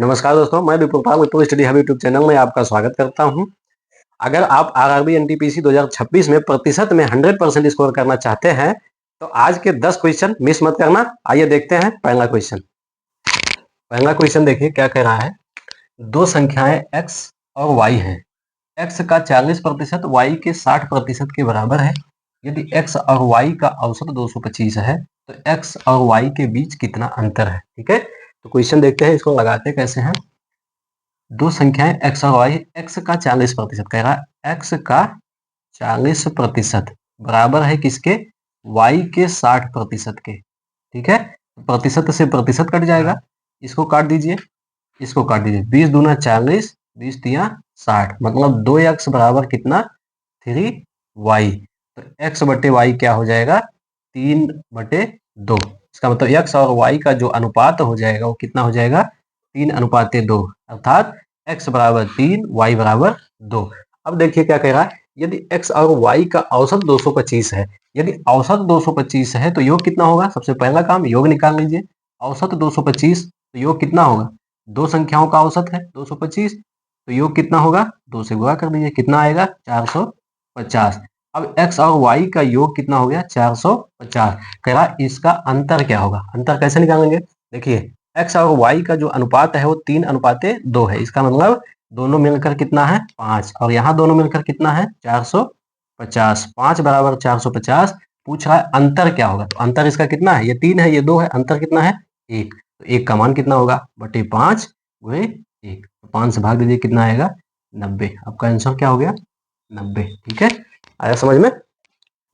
नमस्कार दोस्तों, मैं विपुल स्टडी हब यूट्यूब चैनल में आपका स्वागत करता हूं। अगर आप आरआरबी एनटीपीसी 2026 में प्रतिशत में 100% स्कोर करना चाहते हैं तो आज के 10 क्वेश्चन मिस मत करना। आइए देखते हैं पहला क्वेश्चन देखिए क्या कह रहा है। दो संख्याएं x और y हैं। x का 40% y के 60% के बराबर है। यदि x और y का औसत 225 है तो x और y के बीच कितना अंतर है। ठीक है, तो क्वेश्चन देखते हैं, इसको लगाते कैसे हैं। दो संख्याएं x और y, x का 40% कह रहा है, x का 40% बराबर है किसके, y के 60% के। ठीक है, प्रतिशत से प्रतिशत कट जाएगा, इसको काट दीजिए, इसको काट दीजिए। 20 दूना 40, 20 तिया 60, मतलब 2x बराबर कितना, 3y। तो x बटे y क्या हो जाएगा, 3/2। इसका मतलब x और y का जो अनुपात हो जाएगा वो कितना हो जाएगा, 3:2, अर्थात x बराबर 3, y बराबर 2। अब देखिए क्या कह रहा है, यदि x और y का औसत 225 है, यदि औसत 225 है तो योग कितना होगा। सबसे पहला काम योग निकाल लीजिए। औसत 225 तो योग कितना होगा, दो संख्याओं का औसत है 225, तो योग कितना होगा, 2 से गुणा कर दीजिए, कितना आएगा 450। अब x और y का योग कितना हो गया, 450। कह रहा इसका अंतर क्या होगा। अंतर कैसे निकालेंगे, देखिए x और y का जो अनुपात है वो 3:2 है। इसका मतलब दोनों मिलकर कितना है, 5, और यहाँ दोनों मिलकर कितना है, 450। 5 बराबर 450। पूछ रहा है अंतर क्या होगा, तो अंतर इसका कितना है, ये 3 है ये 2 है, अंतर कितना है 1। तो 1 का मान कितना होगा, बटे 5 गुणे 1। तो 5 से भाग दीजिए, कितना आएगा 90। आपका आंसर क्या हो गया, 90। ठीक है, आया समझ में।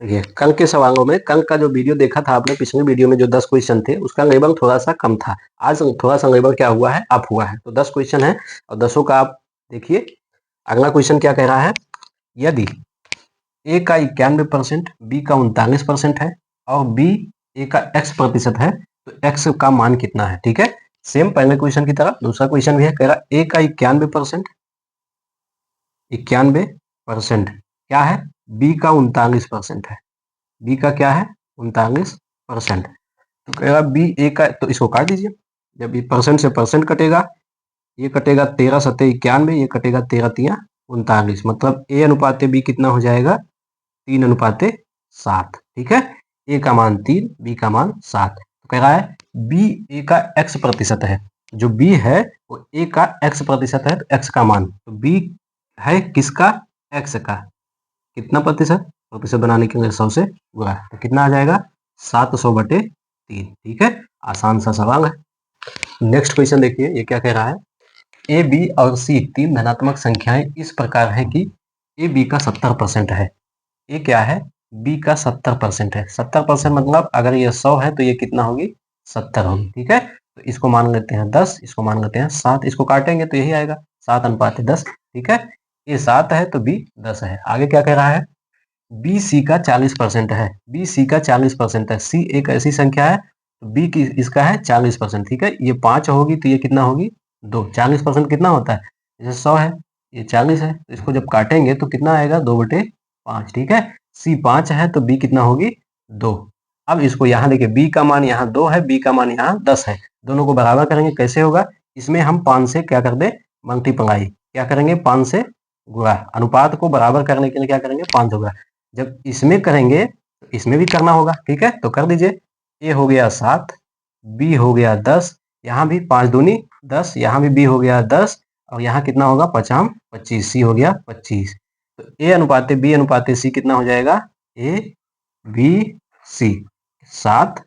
देखिए कल के सवालों में, कल का जो वीडियो देखा था आपने, पिछले वीडियो में जो 10 क्वेश्चन थे उसका लेवल थोड़ा सा कम था। आज थोड़ा सा लेवल क्या हुआ है, अप हुआ है। तो 10 क्वेश्चन है और 10 का आप देखिए। अगला क्वेश्चन क्या कह रहा है, यदि ए का 91%, बी का 39% है और बी ए का x% है तो x का मान कितना है। ठीक है, सेम पहले क्वेश्चन की तरह दूसरा क्वेश्चन भी है। कह रहा ए का 91%, 91% क्या है, बी का 39% है, बी का क्या है 39%। तो कहेगा बी ए का, तो इसको काट दीजिए। जब ये परसेंट से परसेंट कटेगा, ये कटेगा 13 सत्ते 91, ये कटेगा 13 तिया 39, मतलब ए अनुपाते बी कितना हो जाएगा, 3:7। ठीक है, ए का मान 3, बी का मान 7। तो कह रहा है बी ए का x% है, जो बी है वो ए का x% है, तो x का मान, तो बी है किसका, x का, कितना प्रतिशत, प्रतिशत बनाने के लिए 100 से गुणा, तो कितना आ जाएगा 700/3। ठीक है, आसान सा सवाल है। नेक्स्ट क्वेश्चन देखिए, ये क्या कह रहा है, ए बी और सी तीन धनात्मक संख्याएं इस प्रकार है कि ए बी का 70% है, ए क्या है, बी का 70% है। 70% मतलब अगर ये 100 है तो ये कितना होगी, 70 होगी। ठीक है, तो इसको मान लेते हैं 10, इसको मान लेते हैं 7, इसको काटेंगे तो यही आएगा 7:10। ठीक है, ये 7 है तो बी 10 है। आगे क्या कह रहा है, बी सी का 40% है, बी सी का 40% है, सी एक ऐसी संख्या है, बी की इसका है 40%। ठीक है, ये 5 होगी तो ये कितना होगी 2। 40% कितना होता है, जैसे 100 है, ये 40 है, तो इसको जब काटेंगे तो कितना आएगा 2/5। ठीक है, सी 5 है तो बी कितना होगी 2। अब इसको यहाँ देखिए, बी का मान यहाँ 2 है, बी का मान यहाँ 10 है, दोनों को बराबर करेंगे, कैसे होगा, इसमें हम 5 से क्या कर दे, मल्टीप्लाई, क्या करेंगे 5 से गुणा, अनुपात को बराबर करने के लिए क्या करेंगे 5 होगा। जब इसमें करेंगे तो इसमें भी करना होगा। ठीक है, तो कर दीजिए, ए हो गया 7, बी हो गया 10, यहाँ भी 5 दूनी 10, यहाँ भी बी हो गया 10, और यहाँ कितना होगा 5 25, सी हो गया 25। तो ए अनुपाते बी अनुपाते सी कितना हो जाएगा, ए बी सी 7,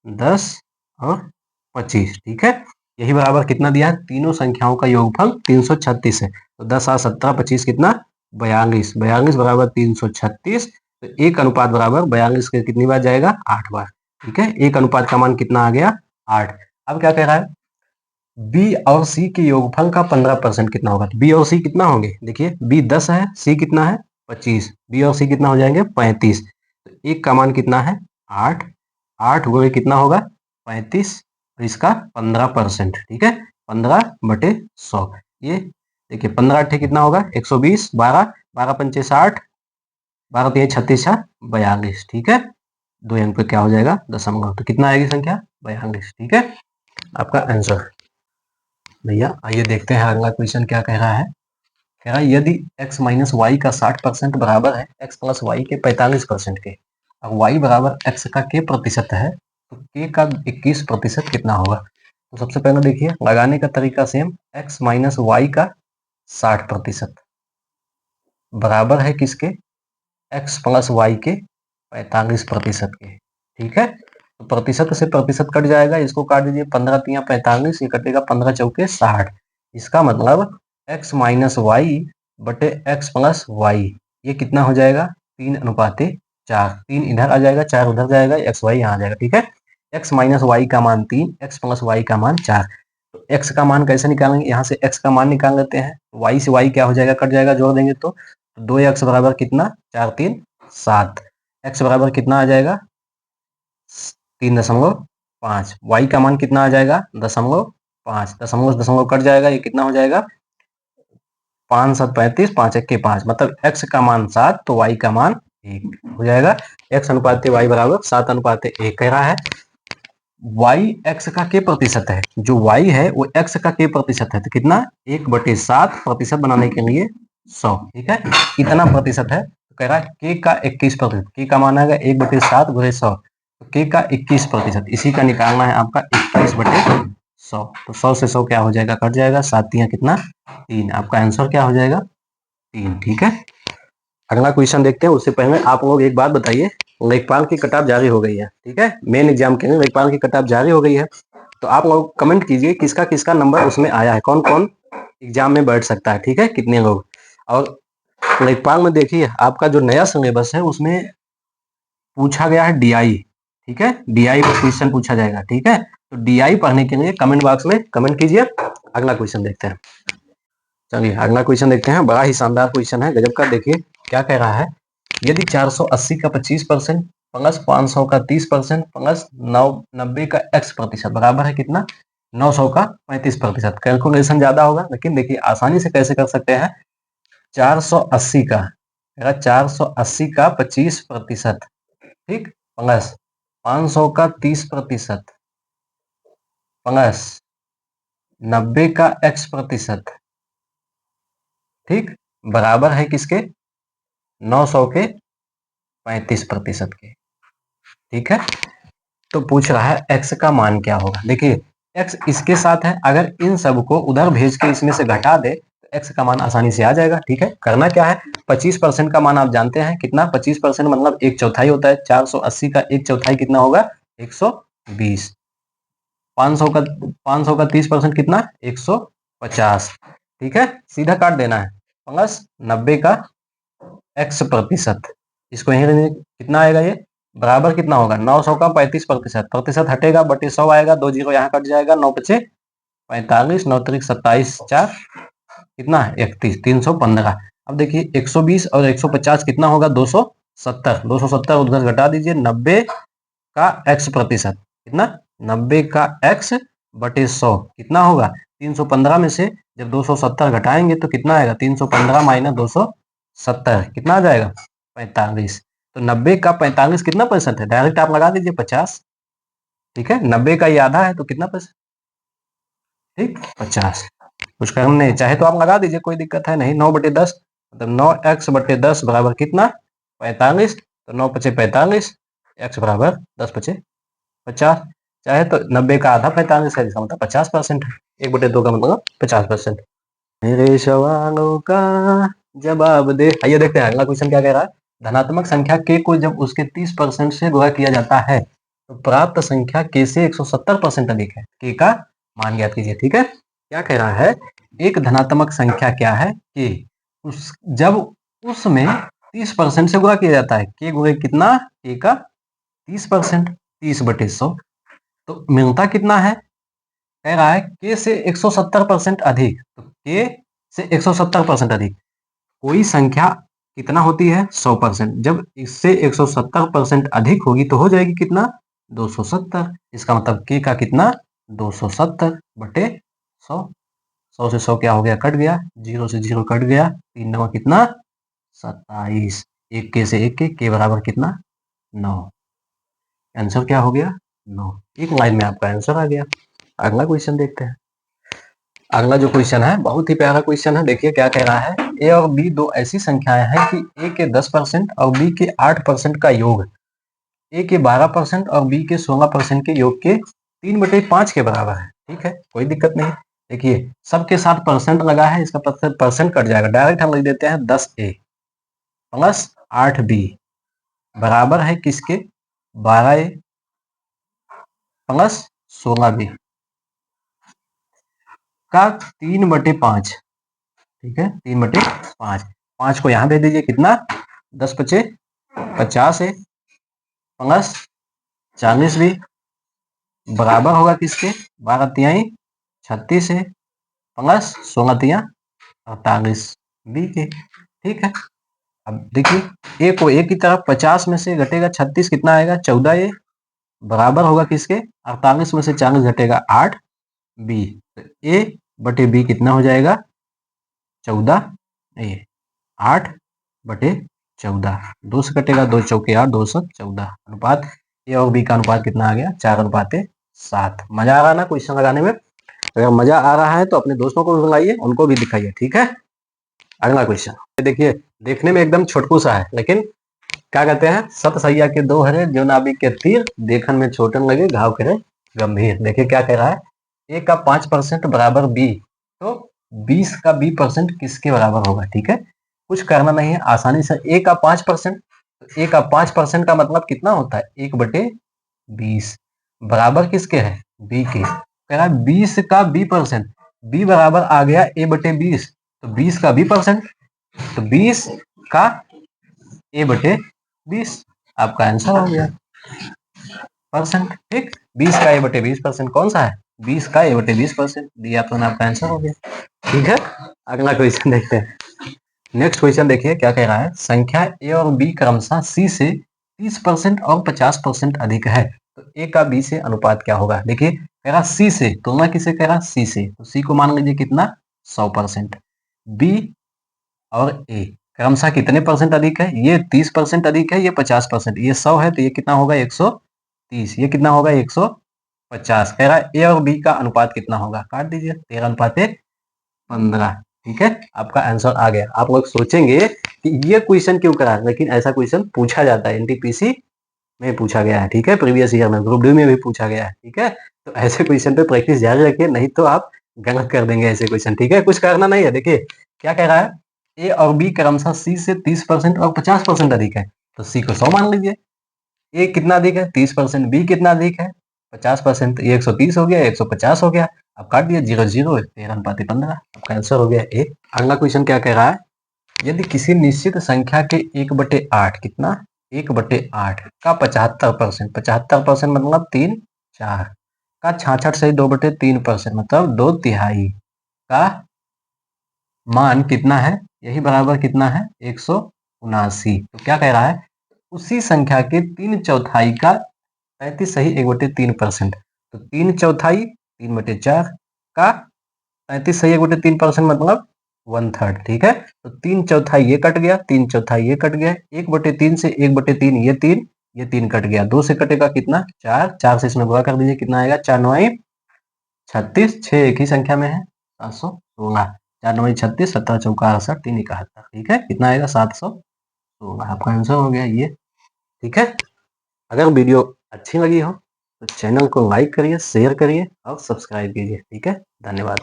10 और 25। ठीक है, यही बराबर कितना दिया है, तीनों संख्याओं का योगफल 336 है। तो 10 और 17 25 कितना, 42, 42 बराबर 336। तो एक अनुपात बराबर 42 के कितनी बार जाएगा, 8 बार। ठीक है, एक अनुपात का मान कितना आ गया, 8। अब क्या कह रहा है, बी और सी के योगफल का 15% कितना होगा। बी और सी कितना होंगे, देखिए बी 10 है, सी कितना है 25, बी और सी कितना हो जाएंगे 35। तो एक का मान कितना है 8, 8 गुणे कितना होगा 35, और इसका 15%। ठीक है, 15/100। ये देखिए 15 अट्ठे कितना होगा 120, 12, 12 पंचे 60, 12 तिया 36, 42। ठीक है, 2 अंक पे क्या हो जाएगा दशमलव, तो कितना आएगी संख्या 42। ठीक है, आपका आंसर। भैया आइए देखते हैं अगला क्वेश्चन क्या कह रहा है। कह रहा है यदि x माइनस वाई का 60% बराबर है x प्लस वाई के 45% के, और y बराबर x का k प्रतिशत है, तो k का 21% कितना होगा। तो सबसे पहले देखिए लगाने का तरीका सेम, x माइनस वाई का 60% बराबर है किसके, x प्लस वाई के 45% के। ठीक है, तो प्रतिशत से प्रतिशत कट जाएगा, इसको काट दीजिए, 15 तिया 45, ये कटेगा 15 चौके 60। इसका मतलब x माइनस वाई बटे एक्स प्लस वाई, ये कितना हो जाएगा 3:4। 3 इधर आ जाएगा, 4 उधर जाएगा, एक्स वाई यहाँ आ जाएगा। ठीक है, x माइनस वाई का मान 3, एक्स प्लस वाई का मान 4। तो x का मान कैसे निकालेंगे, यहाँ से x का मान निकाल लेते हैं, y से y क्या हो जाएगा, कट जाएगा, जोड़ देंगे तो 2x बराबर कितना, 4 3 7। x बराबर कितना आ जाएगा 3.5। y का मान कितना आ जाएगा 0.5। दशमलव दशमलव कट जाएगा, ये कितना हो जाएगा 5 7 35, 5 1 के 5, मतलब x का मान 7 तो y का मान 1 हो जाएगा। x अनुपात y बराबर 7:1 कह रहा है। y x का k प्रतिशत है, जो y है वो x का k प्रतिशत है, तो कितना 1/7 प्रतिशत बनाने के लिए 100। ठीक है, कितना प्रतिशत है, तो कह रहा है k का 21%, k का मान आएगा 1/7 गुणे 100, तो k का 21%, इसी का निकालना है आपका 21/100। तो 100 से 100 क्या हो जाएगा, कट जाएगा, 7 तिया कितना 3, आपका आंसर क्या हो जाएगा 3। ठीक है, अगला क्वेश्चन देखते हैं। उससे पहले आप लोग एक बात बताइए, लेखपाल की कटाप जारी हो गई है। ठीक है, मेन एग्जाम के लिए लेखपाल की कटाप जारी हो गई है, तो आप लोग कमेंट कीजिए किसका किसका नंबर उसमें आया है, कौन कौन एग्जाम में बैठ सकता है। ठीक है, कितने लोग। और लेखपाल में देखिए आपका जो नया सिलेबस है उसमें पूछा गया है डीआई। ठीक है, डीआई पर क्वेश्चन पूछा जाएगा। ठीक है, तो डीआई पढ़ने के लिए कमेंट बॉक्स में कमेंट कीजिए। अगला क्वेश्चन देखते हैं। चलिए अगला क्वेश्चन देखते हैं, बड़ा ही शानदार क्वेश्चन है, गजब का। देखिए क्या कह रहा है, यदि 480 का 25% प्लस 500 का 30% प्लस 90 का x प्रतिशत बराबर है कितना, 900 का 35%। कैलकुलेशन ज्यादा होगा, लेकिन देखिए आसानी से कैसे कर सकते हैं। 480 का 480 का 25%, ठीक, प्लस 500 का 30% प्लस 90 का x प्रतिशत, ठीक, बराबर है किसके, 900 के 35% के। ठीक है, तो पूछ रहा है x का मान क्या होगा। देखिए x इसके साथ है, अगर इन सब को उधर भेज के इसमें से घटा दे तो x का मान आसानी से आ जाएगा। ठीक है, करना क्या है, 25% का मान आप जानते हैं कितना, 25% मतलब 1/4 होता है। 480 का 1/4 कितना होगा, 120। 500 का 30% कितना, 150। ठीक है, सीधा काट देना है, प्लस 90 का x प्रतिशत, इसको यही कितना आएगा, ये बराबर कितना होगा, 900 का 35%, प्रतिशत हटेगा बटे 100 आएगा, 2 जीरो यहाँ कट जाएगा, 9 पचे 45, 9 त्रिक 27, 4 कितना 31, 315। अब देखिए 120 और 150 कितना होगा, 270। 270 उधर घटा दीजिए, 90 का x प्रतिशत कितना, 90 का x बटे 100 कितना होगा, 315 में से जब 270 घटाएंगे तो कितना आएगा, 315 माइनस 270 कितना आ जाएगा, 45। तो 90 का 45 कितना परसेंट है, डायरेक्ट आप लगा दीजिए 50। ठीक है, 90 का ये आधा है तो कितना परसेंट, ठीक 50। कुछ करना नहीं, चाहे तो आप लगा दीजिए, कोई दिक्कत है नहीं। 9/10 मतलब 9x/10 बराबर कितना, 45। तो 9 पचे 45, x बराबर 10 पचे 50। चाहे तो 90 का आधा 45 है, इसका मतलब 50% है। 1/2 का मतलब 50%। मेरे सवालों का जवाब दे। आइए देखते हैं अगला क्वेश्चन क्या कह रहा है। धनात्मक संख्या k को जब उसके 30% से गुणा किया जाता है तो प्राप्त संख्या k से 170% अधिक है, k का मान ज्ञात कीजिए। ठीक है, क्या कह रहा है, एक धनात्मक संख्या क्या है k, उस जब उसमें 30% से गुणा किया जाता है, k गुणे कितना, k का 30%, 30/100, तो मिलता कितना है, कह रहा है k से 170% अधिक, तो k से 170% अधिक कोई संख्या कितना होती है, 100%। जब इससे 170% अधिक होगी तो हो जाएगी कितना, 270। इसका मतलब k का कितना, 270/100। 100 से 100 क्या हो गया, कट गया, 0 से 0 कट गया, 3 9 कितना 27। एक k से एक k बराबर कितना 9। आंसर क्या हो गया 9। एक लाइन में आपका आंसर आ गया। अगला क्वेश्चन देखते हैं। अगला जो क्वेश्चन है बहुत ही प्यारा क्वेश्चन है। देखिए क्या कह रहा है, ए और बी दो ऐसी संख्याएं हैं कि ए के 10% और बी के 8% का योग ए के 12% और बी के 16% के योग के 3/5 के बराबर है। ठीक है, कोई दिक्कत नहीं। देखिए सबके साथ परसेंट लगा है, इसका परसेंट कट जाएगा। डायरेक्ट हम लिख देते हैं 10A प्लस 8B बराबर है किसके, 12A प्लस 16B का 3/5। ठीक है, 3/5। 5 को यहां दे दीजिए, कितना 10×5 50 है प्लस 40B बराबर होगा किसके, 12×3 36 है प्लस 16×3 48B के। ठीक है, अब देखिए ए को ए की तरफ 50 में से घटेगा 36 कितना आएगा, 14A बराबर होगा किसके, 48 में से 40 घटेगा 8B। तो A/B कितना हो जाएगा, 14A। 8/14 2 से कटेगा, 2 चौके 8, 214 अनुपात ए और बी का अनुपात कितना आ गया, 4:7। मजा आ रहा ना क्वेश्चन लगाने में? अगर मजा आ रहा है तो अपने दोस्तों को भी बुलाइए, उनको भी दिखाइए। ठीक है, अगला क्वेश्चन देखिए, देखने में एकदम छोटकू सा है, लेकिन क्या कहते हैं, सत सैया के दो हरे जो नाभिक के तीर, देखन में छोटन लगे घाव करे गंभीर। देखिए क्या कह रहा है, ए का 5% बराबर बी, तो 20 का बी परसेंट किसके बराबर होगा। ठीक है, कुछ करना नहीं है, आसानी से ए का 5%, तो ए का 5% का मतलब कितना होता है, 1/20 बराबर किसके है, बी के। कह रहा है 20 का बी परसेंट, बी बराबर आ गया A/20, तो 20 का बी परसेंट, तो 20 का A/20 आपका आंसर हो गया परसेंट। ठीक, 20 का A/20% कौन सा है, 20 का A/20% दिया, तो आपका आंसर हो गया। ठीक है, अगला क्वेश्चन देखते हैं। नेक्स्ट क्वेश्चन देखिए क्या कह रहा है, संख्या ए और बी क्रमशः सी से 30% और 50% अधिक है, तो ए का बी से अनुपात क्या होगा। देखिए कह रहा सी से, तुलना किसे कह रहा, सी से, तो सी को मान लीजिए कितना 100%, बी और ए क्रमशः कितने परसेंट अधिक है, ये 30% अधिक है, ये 50%, ये 100 है तो ये कितना होगा 130, ये कितना होगा 150। कह रहा है ए और बी का अनुपात कितना होगा, काट दीजिए, 13:15। ठीक है, आपका आंसर आ गया। आप लोग सोचेंगे कि ये क्वेश्चन क्यों करा, लेकिन ऐसा क्वेश्चन पूछा जाता है, एनटीपीसी में पूछा गया है। ठीक है, प्रीवियस ईयर में ग्रुप डी में भी पूछा गया है। ठीक है, तो ऐसे क्वेश्चन पे प्रैक्टिस जारी रखिए, नहीं तो आप गलत कर देंगे ऐसे क्वेश्चन। ठीक है, कुछ करना नहीं है। देखिए क्या कह रहा है, ए और बी क्रमशः सी से 30% और 50% अधिक है, तो सी को 100 मान लीजिए। ए कितना अधिक है, 30%, बी कितना अधिक है 50%, ये 130 हो गया, 150 हो गया। अब काट दिया, 0 0 13:15, आपका आंसर हो गया ए। अगला क्वेश्चन क्या कह रहा है, यदि किसी निश्चित संख्या के 1/8 कितना, 1/8 का 75%, 75% मतलब 3/4 का 66 से 2/3% मतलब 2/3 का मान कितना है, यही बराबर कितना है 179। तो क्या कह रहा है, उसी संख्या के 3/4 का 35 सही 1/3%, तो 3/4 3/4 का 35 सही 1/3% मतलब 1/3। ठीक है, तो 3/4 ये कट गया, 3/4 ये कट गया, 1/3 से 1/3 ये 3 कट गया, 2 से कटेगा कितना 4, 4 से इसमें गुणा कर दीजिए, कितना आएगा 4×9 36, 6 एक ही संख्या में है 716, 4×9 36, 17×4 68, 3×71। ठीक है, कितना आएगा 716, आपका आंसर हो गया ये। ठीक है, अगर वीडियो अच्छी लगी हो तो चैनल को लाइक करिए, शेयर करिए और सब्सक्राइब कीजिए। ठीक है, धन्यवाद।